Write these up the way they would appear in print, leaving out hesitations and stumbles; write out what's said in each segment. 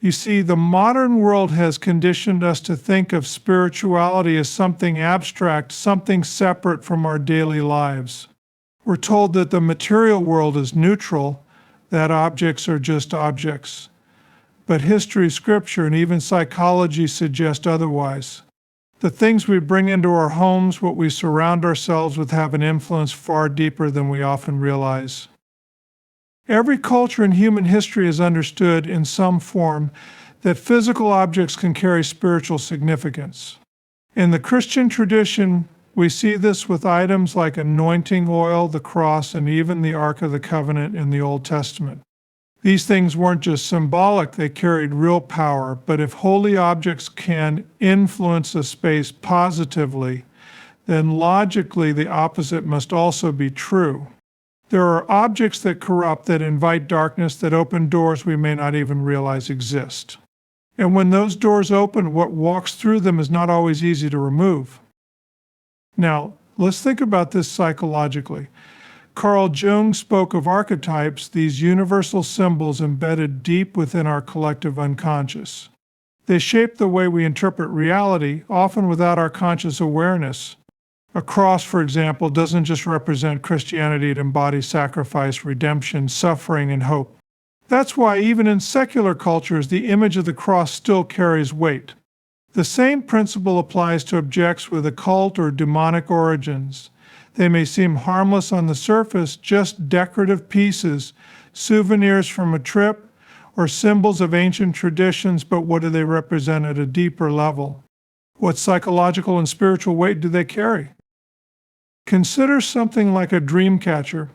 You see, the modern world has conditioned us to think of spirituality as something abstract, something separate from our daily lives. We're told that the material world is neutral, that objects are just objects. But history, scripture, and even psychology suggest otherwise. The things we bring into our homes, what we surround ourselves with, have an influence far deeper than we often realize. Every culture in human history has understood in some form that physical objects can carry spiritual significance. In the Christian tradition, we see this with items like anointing oil, the cross, and even the Ark of the Covenant in the Old Testament. These things weren't just symbolic, they carried real power, but if holy objects can influence a space positively, then logically the opposite must also be true. There are objects that corrupt, that invite darkness, that open doors we may not even realize exist. And when those doors open, what walks through them is not always easy to remove. Now, let's think about this psychologically. Carl Jung spoke of archetypes, these universal symbols embedded deep within our collective unconscious. They shape the way we interpret reality, often without our conscious awareness. A cross, for example, doesn't just represent Christianity, it embodies sacrifice, redemption, suffering, and hope. That's why even in secular cultures, the image of the cross still carries weight. The same principle applies to objects with occult or demonic origins. They may seem harmless on the surface, just decorative pieces, souvenirs from a trip, or symbols of ancient traditions, but what do they represent at a deeper level? What psychological and spiritual weight do they carry? Consider something like a dream catcher.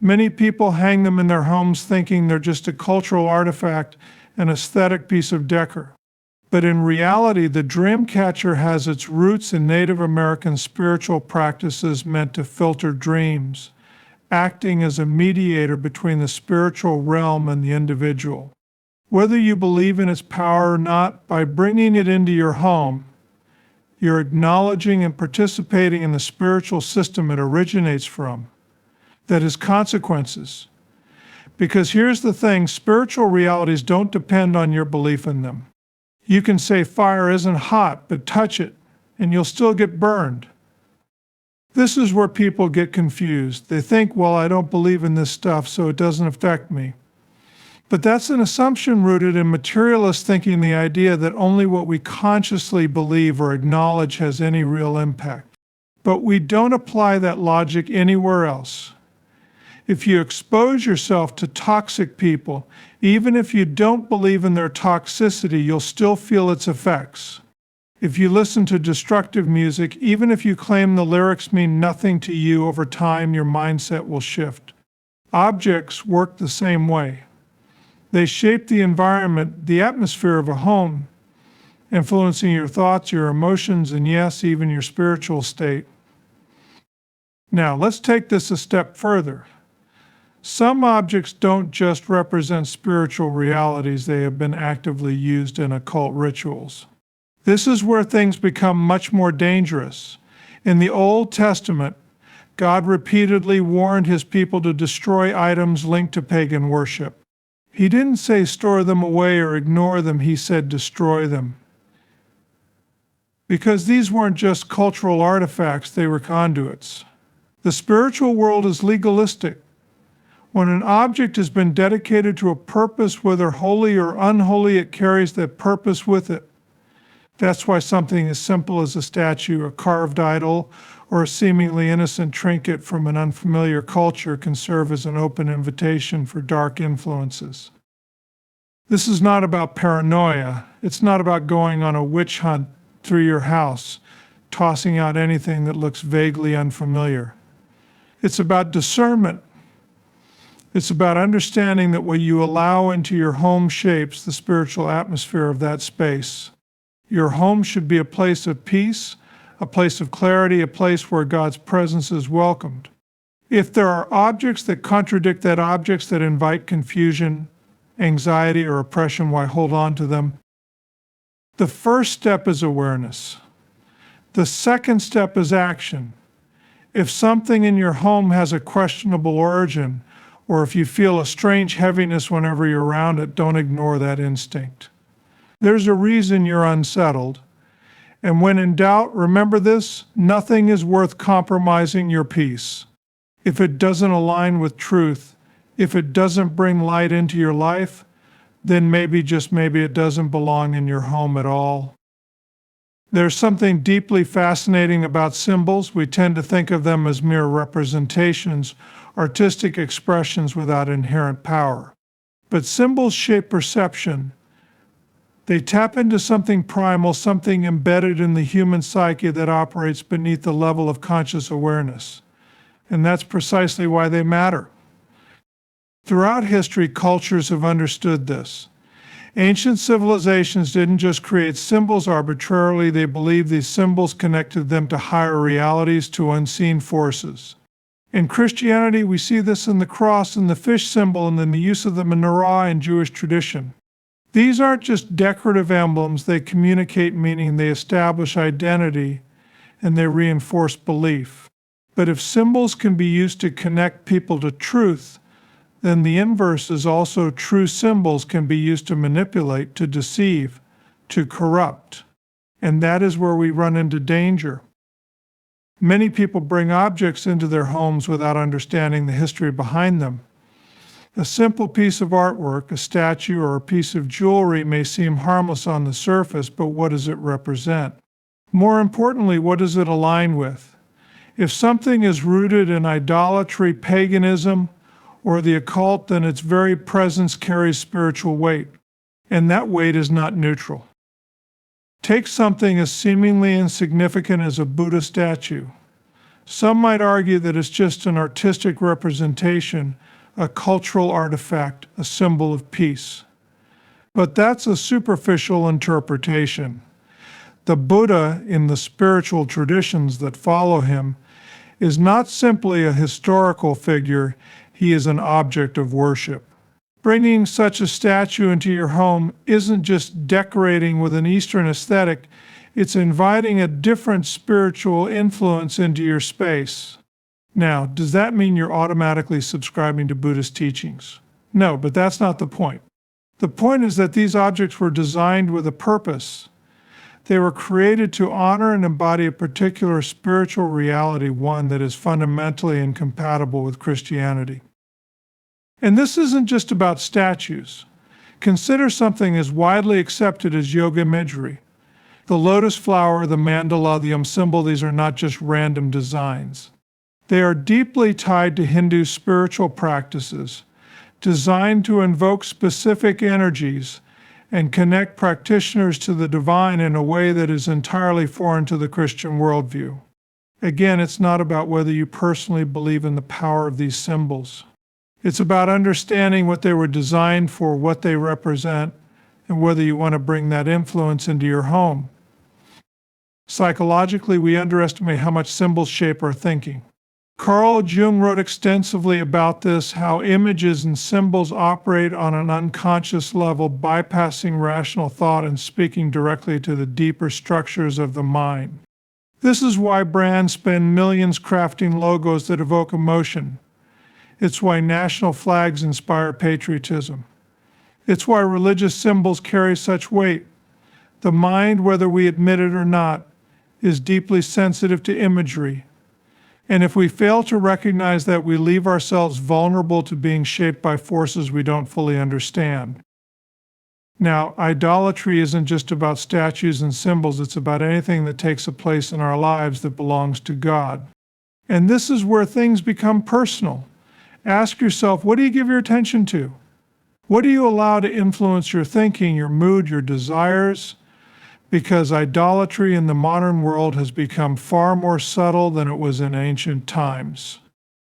Many people hang them in their homes thinking they're just a cultural artifact, an aesthetic piece of decor. But in reality, the dream catcher has its roots in Native American spiritual practices meant to filter dreams, acting as a mediator between the spiritual realm and the individual. Whether you believe in its power or not, by bringing it into your home, you're acknowledging and participating in the spiritual system it originates from, that has consequences. Because here's the thing, spiritual realities don't depend on your belief in them. You can say fire isn't hot, but touch it, and you'll still get burned. This is where people get confused. They think, well, I don't believe in this stuff, so it doesn't affect me. But that's an assumption rooted in materialist thinking, the idea that only what we consciously believe or acknowledge has any real impact. But we don't apply that logic anywhere else. If you expose yourself to toxic people, even if you don't believe in their toxicity, you'll still feel its effects. If you listen to destructive music, even if you claim the lyrics mean nothing to you, over time your mindset will shift. Objects work the same way. They shape the environment, the atmosphere of a home, influencing your thoughts, your emotions, and yes, even your spiritual state. Now, let's take this a step further. Some objects don't just represent spiritual realities, they have been actively used in occult rituals. This is where things become much more dangerous. In the Old Testament, God repeatedly warned his people to destroy items linked to pagan worship. He didn't say store them away or ignore them, he said destroy them. Because these weren't just cultural artifacts, they were conduits. The spiritual world is legalistic. When an object has been dedicated to a purpose, whether holy or unholy, it carries that purpose with it. That's why something as simple as a statue, a carved idol, or a seemingly innocent trinket from an unfamiliar culture can serve as an open invitation for dark influences. This is not about paranoia. It's not about going on a witch hunt through your house, tossing out anything that looks vaguely unfamiliar. It's about discernment. It's about understanding that what you allow into your home shapes the spiritual atmosphere of that space. Your home should be a place of peace, a place of clarity, a place where God's presence is welcomed. If there are objects that contradict that, objects that invite confusion, anxiety, or oppression, why hold on to them? The first step is awareness. The second step is action. If something in your home has a questionable origin, or if you feel a strange heaviness whenever you're around it, don't ignore that instinct. There's a reason you're unsettled. And when in doubt, remember this: nothing is worth compromising your peace. If it doesn't align with truth, if it doesn't bring light into your life, then maybe, just maybe, it doesn't belong in your home at all. There's something deeply fascinating about symbols. We tend to think of them as mere representations, artistic expressions without inherent power. But symbols shape perception. They tap into something primal, something embedded in the human psyche that operates beneath the level of conscious awareness. And that's precisely why they matter. Throughout history, cultures have understood this. Ancient civilizations didn't just create symbols arbitrarily, they believed these symbols connected them to higher realities, to unseen forces. In Christianity, we see this in the cross and the fish symbol and in the use of the menorah in Jewish tradition. These aren't just decorative emblems, they communicate meaning, they establish identity, and they reinforce belief. But if symbols can be used to connect people to truth, then the inverse is also true. Symbols can be used to manipulate, to deceive, to corrupt. And that is where we run into danger. Many people bring objects into their homes without understanding the history behind them. A simple piece of artwork, a statue, or a piece of jewelry may seem harmless on the surface, but what does it represent? More importantly, what does it align with? If something is rooted in idolatry, paganism, or the occult, then its very presence carries spiritual weight, and that weight is not neutral. Take something as seemingly insignificant as a Buddha statue. Some might argue that it's just an artistic representation, a cultural artifact, a symbol of peace. But that's a superficial interpretation. The Buddha, in the spiritual traditions that follow him, is not simply a historical figure, he is an object of worship. Bringing such a statue into your home isn't just decorating with an Eastern aesthetic, it's inviting a different spiritual influence into your space. Now, does that mean you're automatically subscribing to Buddhist teachings? No, but that's not the point. The point is that these objects were designed with a purpose. They were created to honor and embody a particular spiritual reality, one that is fundamentally incompatible with Christianity. And this isn't just about statues. Consider something as widely accepted as yoga imagery. The lotus flower, the mandala, the symbol, these are not just random designs. They are deeply tied to Hindu spiritual practices, designed to invoke specific energies and connect practitioners to the divine in a way that is entirely foreign to the Christian worldview. Again, it's not about whether you personally believe in the power of these symbols. It's about understanding what they were designed for, what they represent, and whether you want to bring that influence into your home. Psychologically, we underestimate how much symbols shape our thinking. Carl Jung wrote extensively about this, how images and symbols operate on an unconscious level, bypassing rational thought and speaking directly to the deeper structures of the mind. This is why brands spend millions crafting logos that evoke emotion. It's why national flags inspire patriotism. It's why religious symbols carry such weight. The mind, whether we admit it or not, is deeply sensitive to imagery. And if we fail to recognize that, we leave ourselves vulnerable to being shaped by forces we don't fully understand. Now, idolatry isn't just about statues and symbols, it's about anything that takes a place in our lives that belongs to God. And this is where things become personal. Ask yourself, what do you give your attention to? What do you allow to influence your thinking, your mood, your desires? Because idolatry in the modern world has become far more subtle than it was in ancient times.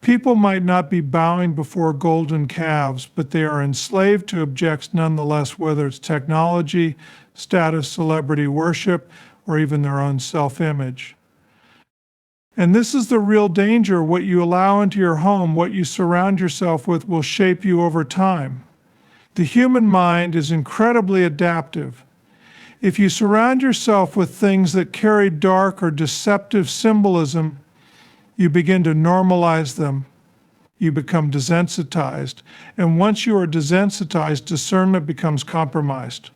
People might not be bowing before golden calves, but they are enslaved to objects nonetheless, whether it's technology, status, celebrity worship, or even their own self-image. And this is the real danger. What you allow into your home, what you surround yourself with, will shape you over time. The human mind is incredibly adaptive. If you surround yourself with things that carry dark or deceptive symbolism, you begin to normalize them. you become desensitized, and once you are desensitized, discernment becomes compromised.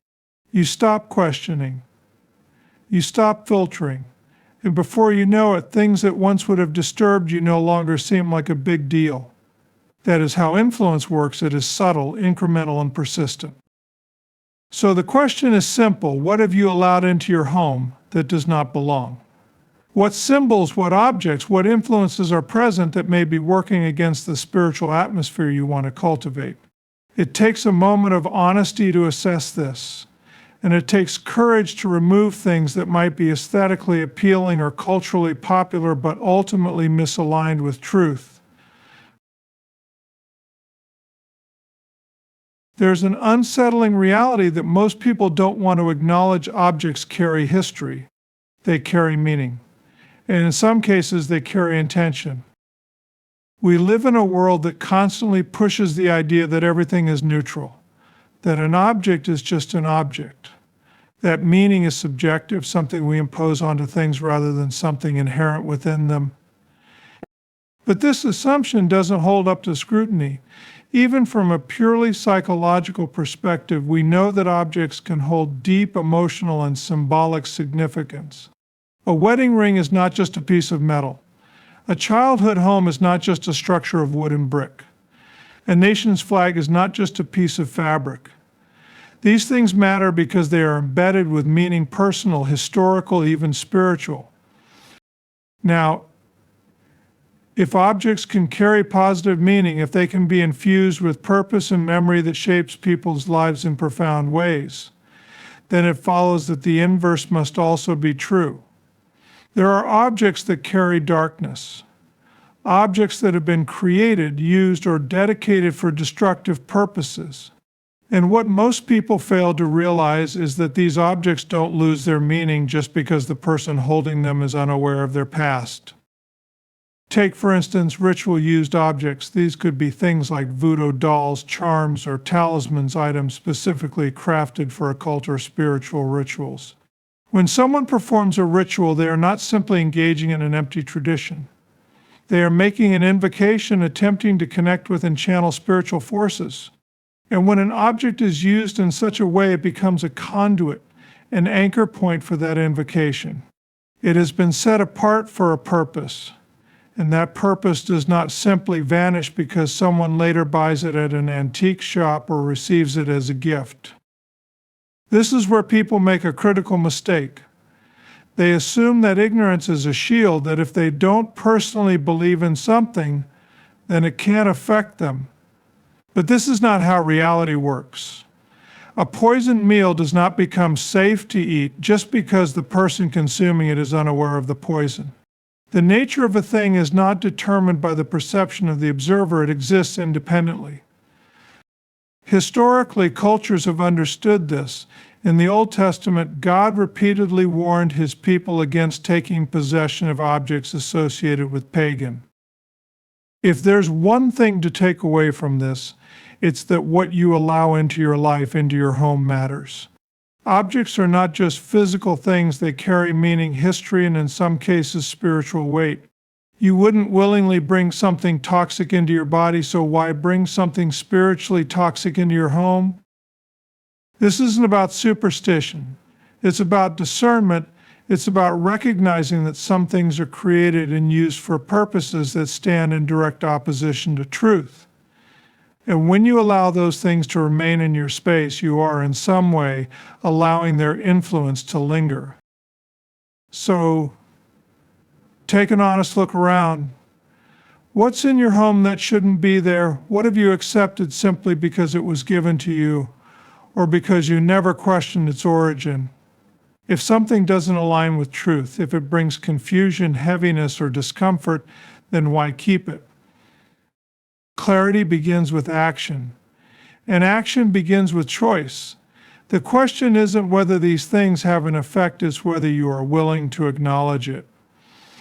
You stop questioning. You stop filtering. And before you know it, things that once would have disturbed you no longer seem like a big deal. That is how influence works. It is subtle, incremental, and persistent. So the question is simple. What have you allowed into your home that does not belong? What symbols, what objects, what influences are present that may be working against the spiritual atmosphere you want to cultivate? It takes a moment of honesty to assess this, and it takes courage to remove things that might be aesthetically appealing or culturally popular but ultimately misaligned with truth. There's an unsettling reality that most people don't want to acknowledge. Objects carry history. They carry meaning. And in some cases, they carry intention. We live in a world that constantly pushes the idea that everything is neutral, that an object is just an object, that meaning is subjective, something we impose onto things rather than something inherent within them. But this assumption doesn't hold up to scrutiny. Even from a purely psychological perspective, we know that objects can hold deep emotional and symbolic significance. A wedding ring is not just a piece of metal. A childhood home is not just a structure of wood and brick. A nation's flag is not just a piece of fabric. These things matter because they are embedded with meaning, personal, historical, even spiritual. Now, if objects can carry positive meaning, if they can be infused with purpose and memory that shapes people's lives in profound ways, then it follows that the inverse must also be true. There are objects that carry darkness, objects that have been created, used, or dedicated for destructive purposes. And what most people fail to realize is that these objects don't lose their meaning just because the person holding them is unaware of their past. Take, for instance, ritual-used objects. These could be things like voodoo dolls, charms, or talismans, items specifically crafted for occult or spiritual rituals. When someone performs a ritual, they are not simply engaging in an empty tradition. They are making an invocation, attempting to connect with and channel spiritual forces. And when an object is used in such a way, it becomes a conduit, an anchor point for that invocation. It has been set apart for a purpose, and that purpose does not simply vanish because someone later buys it at an antique shop or receives it as a gift. This is where people make a critical mistake. They assume that ignorance is a shield, that if they don't personally believe in something, then it can't affect them. But this is not how reality works. A poisoned meal does not become safe to eat just because the person consuming it is unaware of the poison. The nature of a thing is not determined by the perception of the observer. It exists independently. Historically, cultures have understood this. In the Old Testament, God repeatedly warned his people against taking possession of objects associated with pagan. If there's one thing to take away from this, it's that what you allow into your life, into your home, matters. Objects are not just physical things, they carry meaning, history, and in some cases, spiritual weight. You wouldn't willingly bring something toxic into your body, so why bring something spiritually toxic into your home? This isn't about superstition. It's about discernment. It's about recognizing that some things are created and used for purposes that stand in direct opposition to truth. And when you allow those things to remain in your space, you are in some way allowing their influence to linger. So, take an honest look around. What's in your home that shouldn't be there? What have you accepted simply because it was given to you, or because you never questioned its origin? If something doesn't align with truth, if it brings confusion, heaviness, or discomfort, then why keep it? Clarity begins with action, and action begins with choice. The question isn't whether these things have an effect, it's whether you are willing to acknowledge it.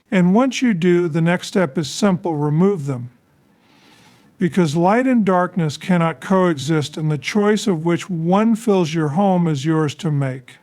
And once you do, the next step is simple: remove them. Because light and darkness cannot coexist, and the choice of which one fills your home is yours to make.